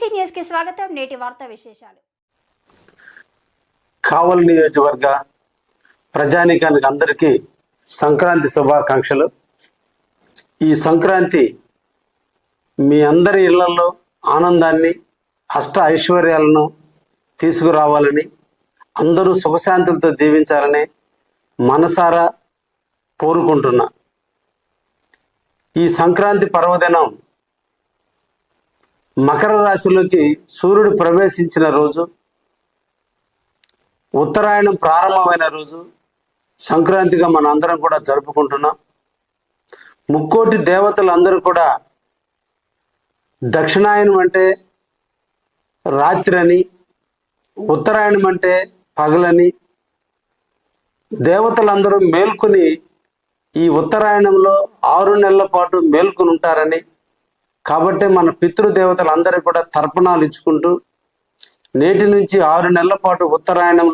BC news కి స్వాగతం. నేటి వార్తా విశేషాలు. కావలి నియోజకవర్గ ప్రజానీకానికి అందరికీ సంక్రాంతి శుభాకాంక్షలు. ఈ సంక్రాంతి మీ అందరి ఇళ్లలో ఆనందాన్ని, అష్ట ఐశ్వర్యాలను తీసుకురావాలని, అందరూ సుఖశాంతులతో జీవించాలని మనసారా కోరుకుంటున్నా. ఈ సంక్రాంతి పర్వదినం మకర రాశిలోకి సూర్యుడు ప్రవేశించిన రోజు, ఉత్తరాయణం ప్రారంభమైన రోజు సంక్రాంతిగా మన అందరం కూడా జరుపుకుంటున్నాం. ముక్కోటి దేవతలు అందరూ కూడా దక్షిణాయనం అంటే రాత్రి అని, ఉత్తరాయణం అంటే పగలని, దేవతలందరూ మేల్కొని ఈ ఉత్తరాయణంలో 6 నెలల పాటు మేల్కొని ఉంటారని, కాబట్టి మన పితృదేవతలందరూ కూడా తర్పణాలు ఇచ్చుకుంటూ నేటి నుంచి 6 నెలల పాటు ఉత్తరాయణం